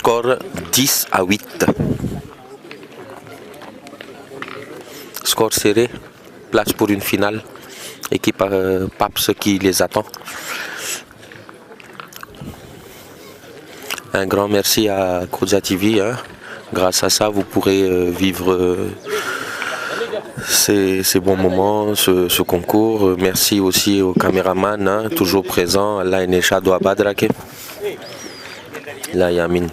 Score 10-8. Score serré, place pour une finale. Équipe PAPS qui les attend. Un grand merci à Kodja TV. Grâce à ça, vous pourrez vivre ces bons moments, ce concours. Merci aussi aux caméramans, toujours présents. Là, Neshado Abadrake. Là, Yamin.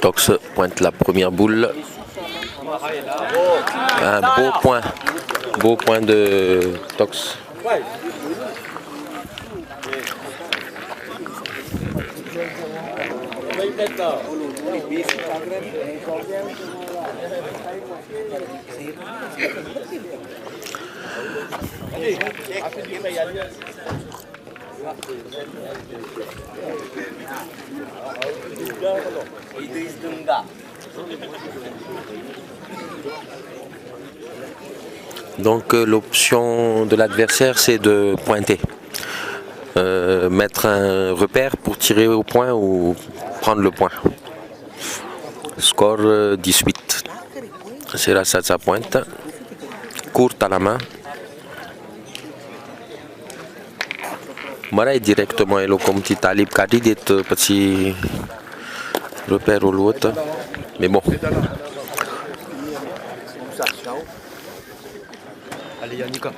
Tox pointe la première boule. Un beau point de Tox. Donc l'option de l'adversaire, c'est de pointer, mettre un repère pour tirer au point ou prendre le point. Score 18. C'est là ça pointe, courte à la main. Marai directement et comme petit talib kadi des petits repères ou l'autre, mais bon. Allez Yannicka.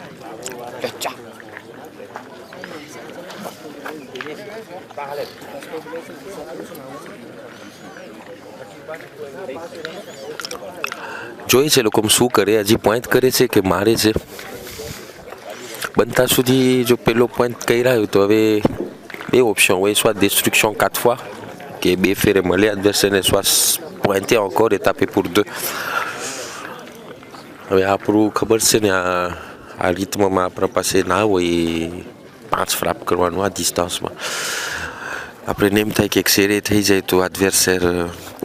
જોઈ છે લોકો શું કરે હજી પોઈન્ટ કરે છે કે મારે છે બનતા સુધી જો પેલો પોઈન્ટ કર્યા હોય તો હવે બે ઓપ્શન હોય soit destruction 4 fois કે બે ફેરે મળે adversaire soit pointer encore et taper pour 2. હવે આપણું ખબર છે ને આ રીતમાં આપણે પાસે ના હોય 5 ફ્રાપ કરવાનું આ ડિસ્ટન્સમાં આપણે એમ થાય કે એક સેરે થઈ જાય તો adversaire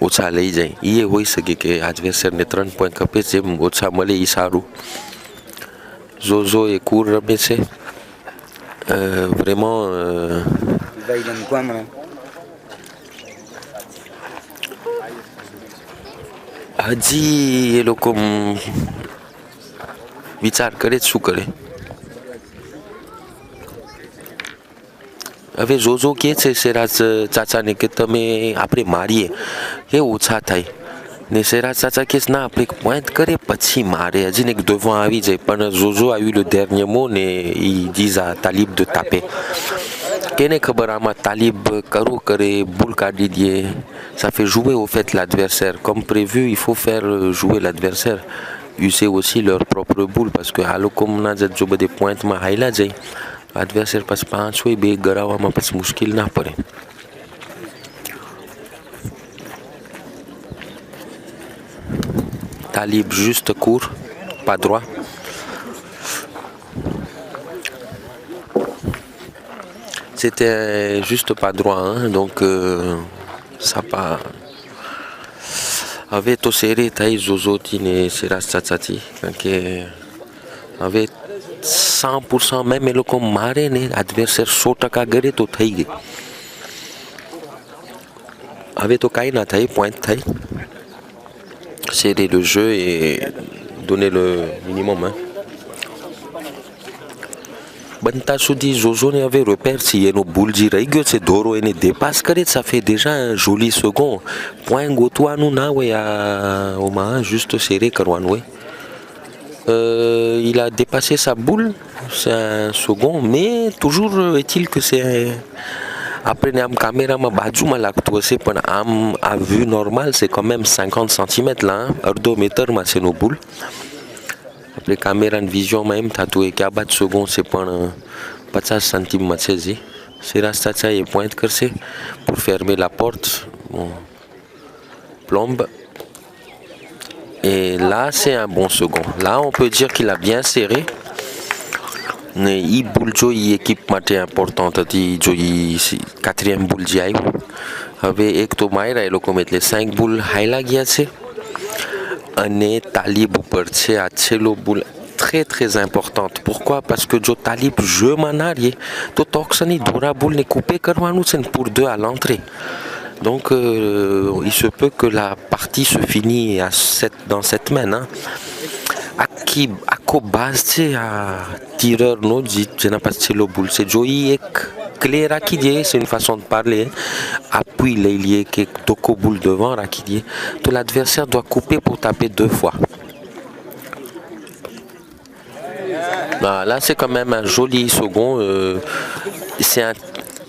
ઓછા લઈ જાય એ હોઈ શકે કે adversaire ને 3 પોઈન્ટ કપે જેમ ઓછા મળે એ સારું. Zozo et Kour રમે છે vraiment હજી એ લોકો વિચાર કરે શું કરે. હવે જોજો કે છે સેરાજ ચાચાને કે તમે આપણે મારીએ એ ઓછા થાય ને સેરાજ ચાચા કે ના આપણે પોઈન્ટ કરીએ પછી મારે હજી ને એક devant આવી જાય પણ જોજો a eu le dernier mot ને ils disent à Talib de taper. કેને ખબર આમાં તાલિબ કરું કરે boule કાઢી દે. Ça fait jouer au fait l'adversaire comme prévu. Il faut faire jouer l'adversaire, user aussi leur propre boule parce que à l'ocomna જો બધે પોઈન્ટમાં હાઈલા જાય adversaire passe 5 હોય બે ગરાવામાં પછી મુશ્કેલ ના પડે. Talib juste court, pas droit. C'était juste pas droit, hein, donc ça pas. Avait to serré taille zozoti ne seras tsatsati, que avait 100% même le comme maré ne adversaire 100% gare to થઈ ગઈ. Avait to કાઈ ના થાય point થાય. Serrer le jeu et donner le minimum. Hein. બનતા સુધી જોજોને હવે repère si એનો boule જી રહી ગયો છે દોરો એને dépasse કરે ça fait déjà un joli second. Point ગોતવાનું ના હોય ઓમાં juste serrer કરવાનું હોય. Il a dépassé sa boule, c'est un second, mais toujours est-il que c'est après am caméraમાં બાજુમાં લાગતું હશે પણ આમ à vue normale c'est quand même 50 cm là, અડધો મીટરમાં છે નો boule. આપણે caméraની visionમાં એમ થતું હોય કે આ બાદ second c'est પણ 50 cm છે જી. Seras Chacha il pointe કરશે pour fermer la porte. Bon. Plombe. Et là c'est un bon second. Là on peut dire qu'il a bien serré. Mais il boule jo équipe માટે importante હતી જો quatrième boule જી આવ્યું. હવે એક તો માયરા એ લોકો એટલે 5 boule હાઈલા ગયા છે અને તાલીબ ઉપર છે આ છેલ્લો boule très très importante. Pourquoi? Parce que jo talib jeu manarié. To toxani dora boule ne coupé karmanu sen pour deux à l'entrée. Donc il se peut que la partie se finisse dans cette main. Hein. Aki ako base à tireur no dit je n'ai pas le boule. C'est joyi ek clé rakidie, c'est une façon de parler. Appuie l'ailier qui est toko boule devant rakidie. Tout l'adversaire doit couper pour taper 2 fois. Là c'est quand même un joli second.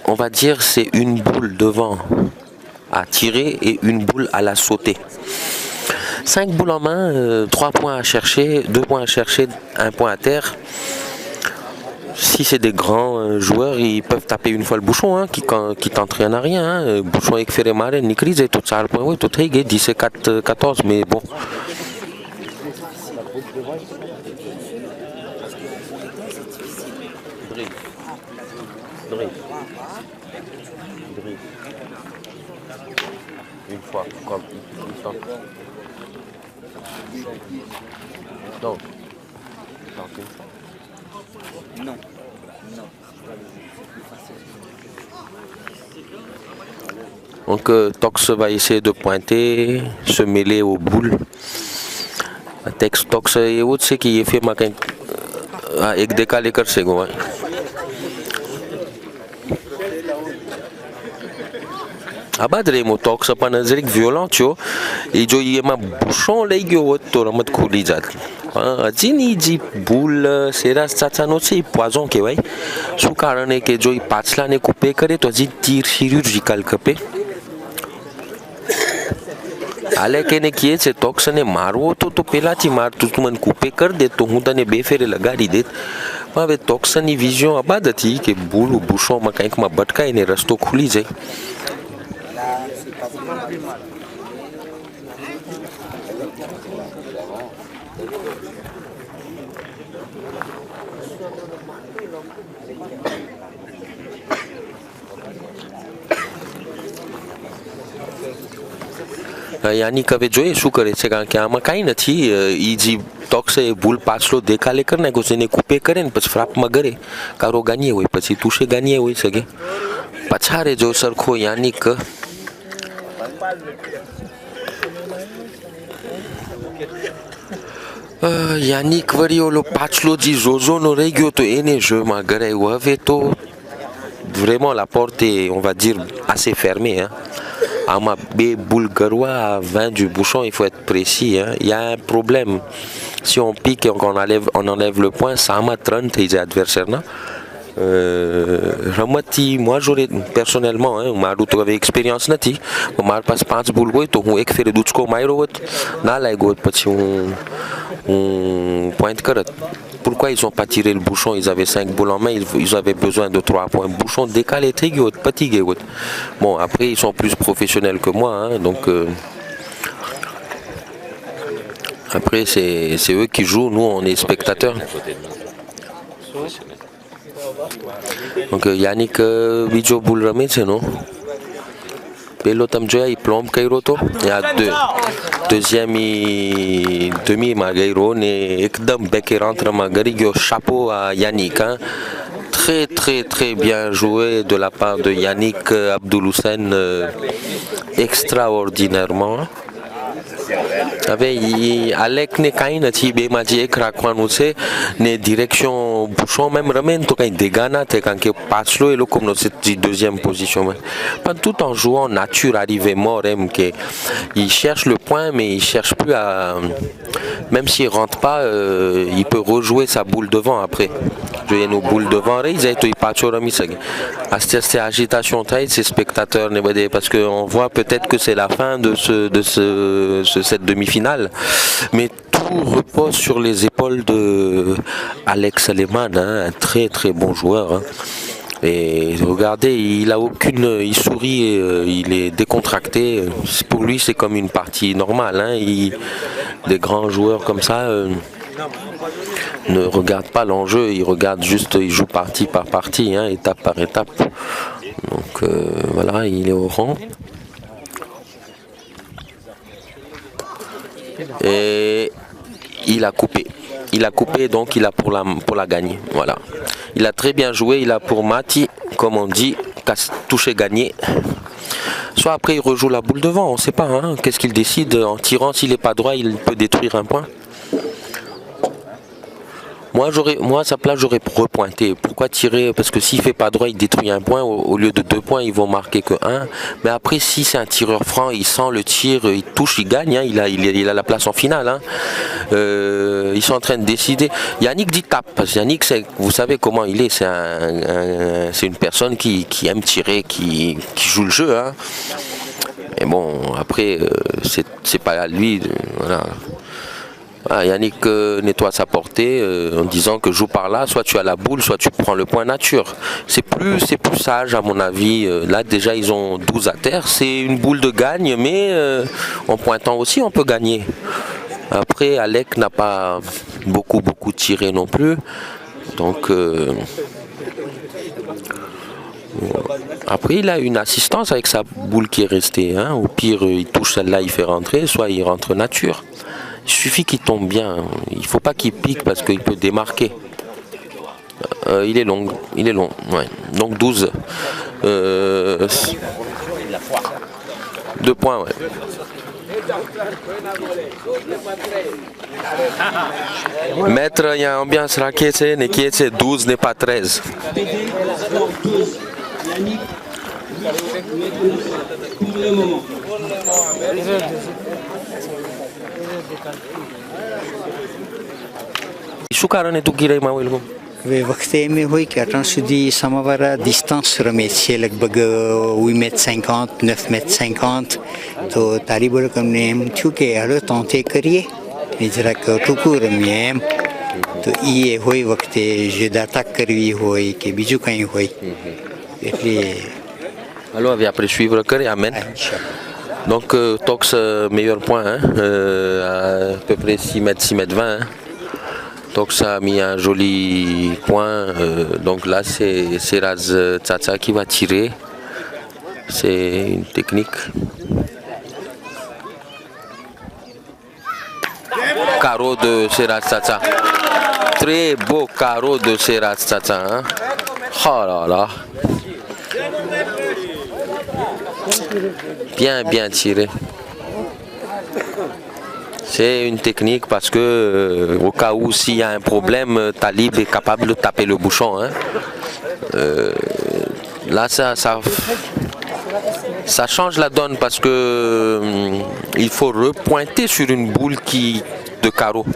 On va dire c'est une boule devant à tirer et une boule à la sauter. 5 boules en main, 3 points à chercher, 2 points à chercher, 1 point à terre. Si c'est des grands joueurs, ils peuvent taper une fois le bouchon, hein, qui tentent rien à rien. Hein. Bouchon avec Ferremare, Nikrize, tout ça, oui, tout est 17-14, mais bon. Une fois, comme non. Non. Donc Tox va essayer de pointer, se mêler aux boules. Tox et autres, c'est qui est fait avec décalé comme c'est quoi. Abadre mo Tox pas nazrik violent tu et jo yema bouchon legio to ramat khulizat. Jini ji boule sera tsatano c'est poison के भाई सु कारण है कि जो पाछला ने कुपे करे तो जी तीर chirurgical कपे आले के ने किए છે ટોક્સ ને મારવો તો પેલાથી મારતું તું મને કૂપે કર દે તો હું તને બે ફેરે લગાડી દેત પણ હવે ટોક્સની વિઝન આ બાદ હતી કે બૂલ બુશોમાં કંઈકમાં ભટકાઈને રસ્તો ખુલી જાય. Yannick avait joué શું કરે છે કારણ કે આમાં કાંઈ નથી ઈ જે ટોક્સે ભૂલ પાછલો દેખાલે કરી નાખ્યો છે એને કૂપે કરે ને પછી ફ્રાપમાં ગરે કારો ગાનીએ હોય પછી તુષે ગાનીએ હોઈ શકે પછારે જો સરખો યાનિક યાનિક વળી ઓલો પાછલો જે ઝોઝોનો રહી ગયો તો એને જમાં ગરાયું હવે તો vraiment la porte est on va dire assez fermée hein. À B boule garoua à 20 du bouchon, il faut être précis. Hein. Il y a un problème. Si on pique et qu'on enlève le point, ça m'a 30 les adversaires. Moi j'aurais personnellement, hein, ma route avec expérience nati, ma passe 5 boules to on ek faire d'autres comme aéro, na la ego petit on pointe carotte. Pourquoi ils n'ont pas tiré le bouchon? Ils avaient 5 boules en main, ils avaient besoin de 3 points. Bouchon décalé, très fatigué. Bon, après, ils sont plus professionnels que moi, hein, donc après, c'est eux qui jouent, nous, on est spectateurs. Donc, Yannick, Vidjo Boulramé, c'est non? Pelotam Joya, il plombe Kairoto. Il y a deuxième demi Magairo, et Ekdam Becker rentre Magarigio, chapeau à Yannick. Hein. Très très très bien joué de la part de Yannick Abdouloussen, extraordinairement. Alec ne kaina ti be maji ekrakwan se ne direction bouchon même ramène to kain dégana te quand que Pachlo et le comme cette deuxième position pas tout en jouant nature arrivé mort que il cherche le point mais il cherche plus à même s'il rentre pas il peut rejouer sa boule devant après jouer nos boules devant ils a été Pacho rami à cette agitation taille ces spectateurs parce que on voit peut-être que c'est la fin de cette demi-finale, mais tout repose sur les épaules de Alex Aleman, hein, un très très bon joueur. Hein. Et regardez, il sourit, il est décontracté. Pour lui, c'est comme une partie normale. Hein. Des grands joueurs comme ça ne regardent pas l'enjeu, ils regardent juste, ils jouent partie par partie, hein, étape par étape. Donc voilà, il est au rang. Et il a coupé. il a coupé, donc il a pour la gagner. Voilà. Il a très bien joué, il a pour Mati, comme on dit, touché gagné. Soit après il rejoue la boule devant, on ne sait pas. Hein. Qu'est-ce qu'il décide en tirant? S'il n'est pas droit, il peut détruire un point. Moi, à sa place, j'aurais repointé. Pourquoi tirer? Parce que s'il fait pas droit, il détruit un point. Au lieu de 2 points, ils vont marquer que 1. Mais après, si c'est un tireur franc, il sent le tir, il touche, il gagne. Hein. Il a la place en finale. Hein. Ils sont en train de décider. Yannick dit tape. Parce que Yannick, vous savez comment il est. C'est une personne qui aime tirer, qui joue le jeu. Hein. Mais bon, après, c'est pas à lui. Voilà. Ah, Yannick nettoie sa portée en disant que joue par là, soit tu as la boule, soit tu prends le point nature. C'est plus sage à mon avis. Là déjà ils ont 12 à terre, c'est une boule de gagne, mais en pointant aussi on peut gagner. Après Alec n'a pas beaucoup tiré non plus. Donc après il a une assistance avec sa boule qui est restée. Hein. Au pire il touche celle-là, il fait rentrer, soit il rentre nature. Il suffit qu'il tombe bien, il ne faut pas qu'il pique parce qu'il peut démarquer. Il est long, ouais. Donc 12. 2 points, ouais. Maître, il y a ambiance raquette, 12 n'est pas 13. Sukarane tu kirai ma welgo. वक्त में हुई कि अटन सुधी समावारा डिस्टेंस रमेश है लगभग 8 mètres 50 9 mètres 50 तो तारी बोल हमने हम चुके हर तंते करिए इजरा को टुकु रमिए तो ये हुई वक्त je d'attaque करवी हुई कि बिजु कहीं हुई इसलिए alors on va après suivre que amen. Donc Tox meilleur point hein, à peu près 6 mètres 20 hein. Tox a mis un joli point donc là c'est Raz Tsatsa qui va tirer. C'est une technique. Carreau de Seraz Tsatsa. Très beau carreau de Seraz Tsatsa. Hein. Oh là là. Bien tiré. C'est une technique parce que au cas où s'il y a un problème, Talib est capable de taper le bouchon. Hein. Là ça change la donne parce que il faut repointer sur une boule de carreau.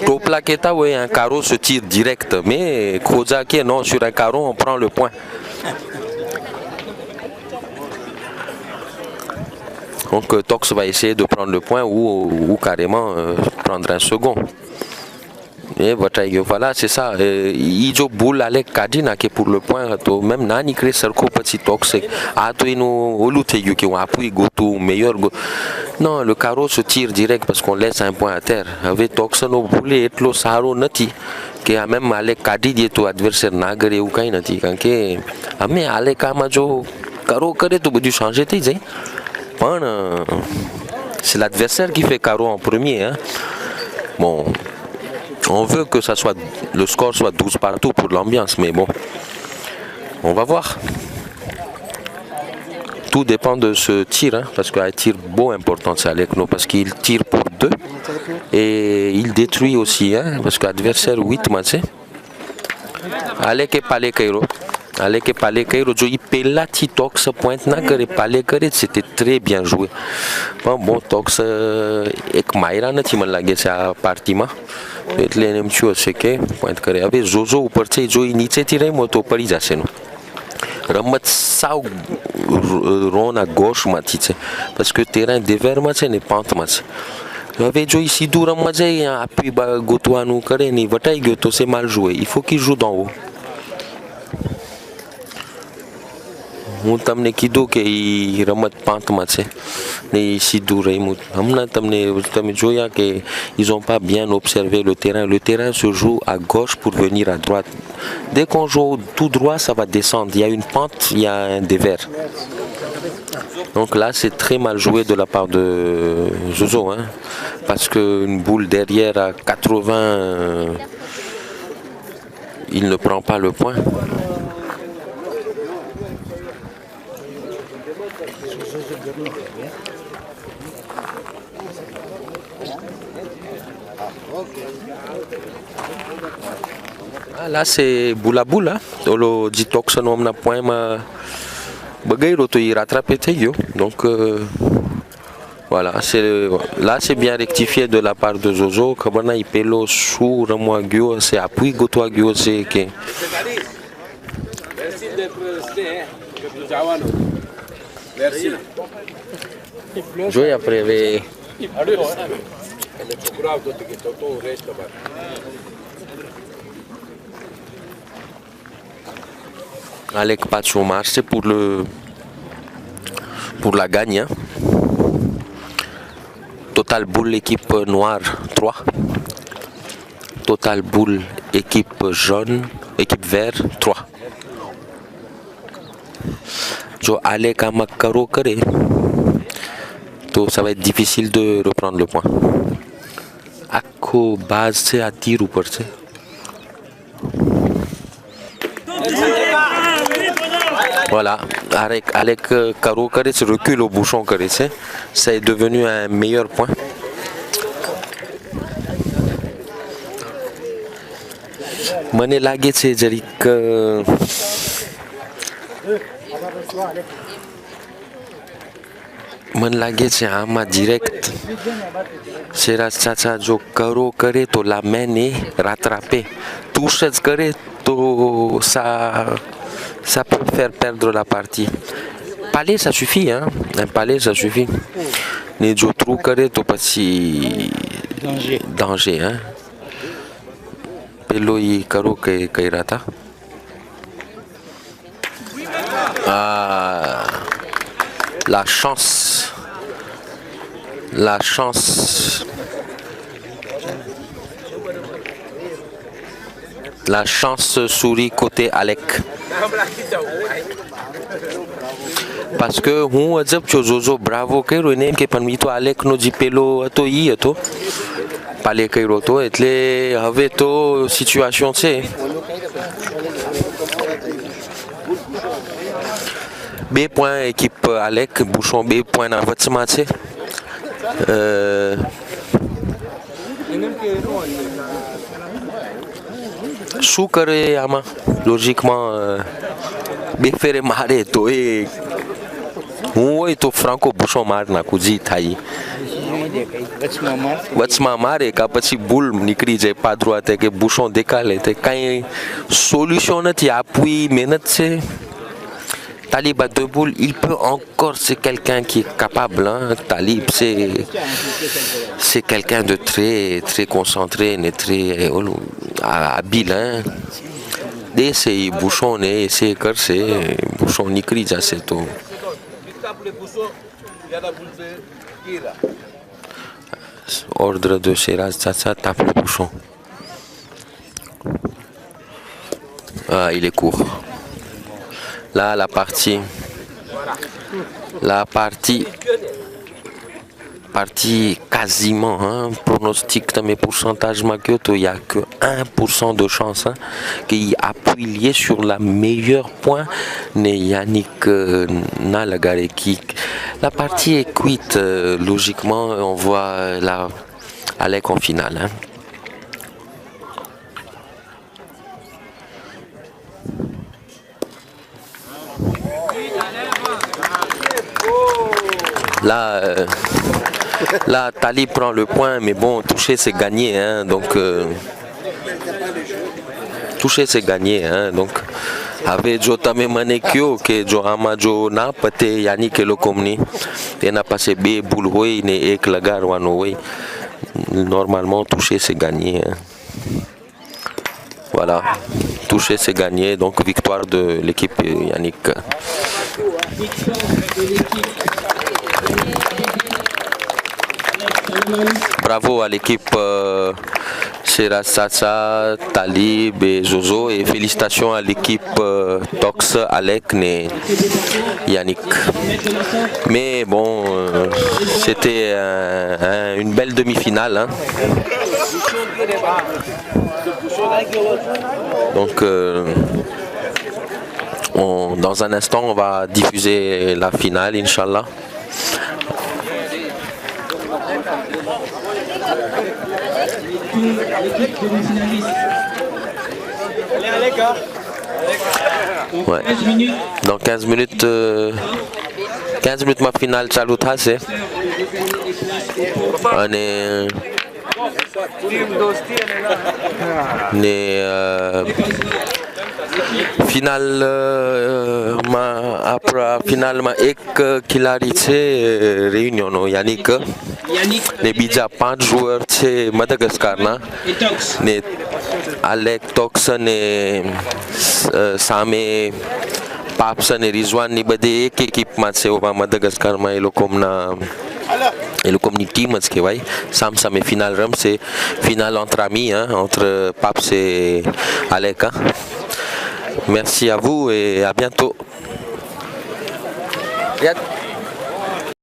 Au plaqueta, oui, un carreau se tire direct, mais Kozaki, non, sur un carreau, on prend le point. Donc Tox va essayer de prendre le point ou carrément prendre un second. Et voilà, c'est ça. Il joue boule avec Kadina qui est pour le point. Même Nani crée cercle petit Tox. Non, le carreau se tire direct parce qu'on laisse un point à terre. Avec Tox, no boule et le saro nati. Qui a même avec Kadi to adversaire nagare ou kainati. Kanke, mais avec Kamajo, carreau carré tu peux changer tes idées. C'est l'adversaire qui fait carreau en premier. Hein. Bon, on veut que le score soit 12 partout pour l'ambiance, mais bon, on va voir. Tout dépend de ce tir, hein, parce qu'un tir beau important c'est Alekno, parce qu'il tire pour 2 et il détruit aussi, hein, parce que l'adversaire 8 matchs. Alek et Palais Cairo. Alek et Palais Cairo, il pelati Tox pointe nagare Palais Cairo, c'était très bien joué. Bon Tox ek Maïra n'a pas lagé sa partie ma. Et les mêmes choses c'est que pointe Cairo avec Zozo ou parti jo initie tirer moto Paris à seno. Ramat sau ron à gauche matite parce que terrain dévers match n'est pas match. Avec jo ici dur match appui ba gotoanu Cairo ni bataille goto c'est mal joué. Il faut qu'il joue d'en haut. હું તમને કીધું કે એ રમત પાંતમાં છે ને એ સીધું રહ્યું. હમણાં તમે જોયા que ils n'ont pas bien observé le terrain. Le terrain se joue à gauche pour venir à droite. Dès qu'on joue tout droit, ça va descendre. Il y a une pente, il y a un dévers. Donc là, c'est très mal joué de la part de Zozo, hein, parce qu'une boule derrière à 80, il ne prend pas le point. Ah, là, c'est boule à boule. Hein. Le ditox, on a point bagaille, il rattrapé. Donc voilà, là c'est bien rectifié de la part de Zozo. Kabana il pelo sous Ramoagio, c'est appui Gotoagio, c'est que. Merci d'être resté. Merci. Joy après. Alec Pacho marche pour la gagne. Hein. Total boule équipe noire 3. Total boule équipe jaune, équipe vert 3. Jo Alec Amakaro Kare. Donc ça va être difficile de reprendre le point. Ako base c'est à tir ou pas c'est. Voilà, avec Karo Kare se recule au bouchon Kare, ça est devenu un meilleur point. Mané lagé c'est Jerick. Man lagé c'est un direct. C'est la chacha jo Karo Kare to la main est rattrapée. Touche Kare to ça peut faire perdre la partie. Palais ça suffit, hein. Un palais ça suffit. Les jo trou Kare to pas si danger, hein. Pelo y Karo Kairata. Ah, la chance. La chance. La chance sourit côté Alec. Parce que on a dit que Zozo bravo que le name que parmi toi Alec no jipelo to yi to. Palais que roto et les avait to situation c'est. B point équipe Alec bouchon B point dans votre match. Choukare ama logiquement befere mare to e moi to franco bouchon mar na kuji thai વચમાં મારે કા પછી બુલ નીકળી જાય pas droite કે bouchon décalé તે કાંઈ solution નથી appui ménat c'est Talib à deux boules, il peut encore, c'est quelqu'un qui est capable. Hein. Talib, c'est quelqu'un de très, très concentré, très habile. Hein. Dès ces bouchons, c'est corse, bouchons nikri, c'est tout. Ordre de Sheraz Tchatcha, tape le bouchon. Ah, il est court. Là, la partie quasiment, hein, pronostic dans mes pourcentages, il n'y a que 1% de chance hein, qu'il appuie lié sur la meilleure point, Yannick Nalagare qui. La partie est cuite, logiquement, on voit la Alec en finale. Hein. Là, Tali prend le point, mais bon, toucher c'est gagné, hein, donc toucher c'est gagné, hein, donc avec Jotame Manekyo que Jo Amajo na pate Yannick Lokomni, et n'a passé B boulway ne Eklagar Wanoway. Normalement toucher c'est gagné. Hein. Voilà, toucher c'est gagner, donc victoire de l'équipe Yannick. Bravo à l'équipe Serasasa, Talib et Zozo, et félicitations à l'équipe Tox, Alec et Yannick. Mais bon, c'était une belle demi-finale. Hein. Donc dans un instant on va diffuser la finale, Inch'Allah. Ouais. Dans 15 minutes ma finale चालू था से અને ફિનાલમાં એક ખેલાડી છે રેયુનિયનનો યાનિક ને બીજા 5 joueurs છે મદાગાસ્કારના ને આલેક ટોક્સ ને સામે પાપ્સ અને રિઝવાનની બધી એક એકિપમાં છે મદાગાસ્કારમાં એ લોકોની ટીમ જ કહેવાય. સામસામે ફિનાલ રમશે. Finale entre amis, hein, entre Paps et Alec. Hein. Merci à vous et à bientôt.